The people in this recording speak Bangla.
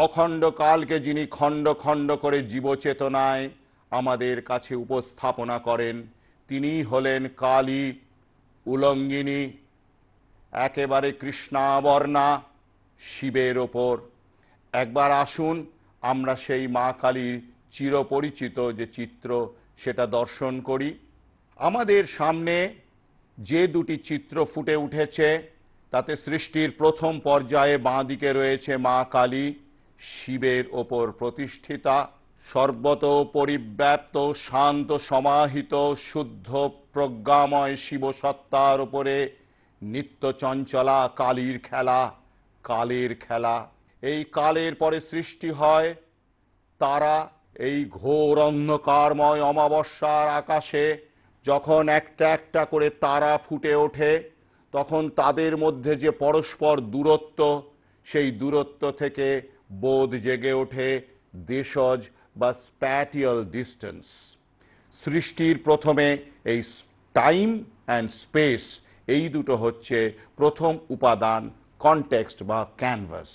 অখণ্ড কালকে যিনি খণ্ড খণ্ড করে জীবচেতনায় আমাদের কাছে উপস্থাপনা করেন, তিনিই হলেন কালী উলঙ্গিনী, একেবারে কৃষ্ণাবর্ণা শিবের ওপর। একবার আসুন আমরা সেই মা কালীর চিরপরিচিত যে চিত্র সেটা দর্শন করি। আমাদের সামনে যে দুটি চিত্র ফুটে উঠেছে তাতে সৃষ্টির প্রথম পর্যায়ে বাঁদিকে রয়েছে মা কালী শিবের ওপর প্রতিষ্ঠিতা, সর্বত পরিব্যাপ্ত শান্ত সমাহিত শুদ্ধ প্রজ্ঞাময় শিবসত্তার ওপরে নিত্য চঞ্চলা কালীর খেলা, কালের খেলা। এই কালের পরে সৃষ্টি হয় তারা। এই ঘোর অন্ধকারময় অমাবস্যার আকাশে যখন একটা একটা করে তারা ফুটে ওঠে, তখন তাদের মধ্যে যে পরস্পর দূরত্ব, সেই দূরত্ব থেকে বোধ জেগে ওঠে দেশজ বা স্প্যাটিয়াল ডিস্টেন্স। সৃষ্টির প্রথমে এই টাইম অ্যান্ড স্পেস, এই দুটো হচ্ছে প্রথম উপাদান, কনটেক্সট বা ক্যানভাস।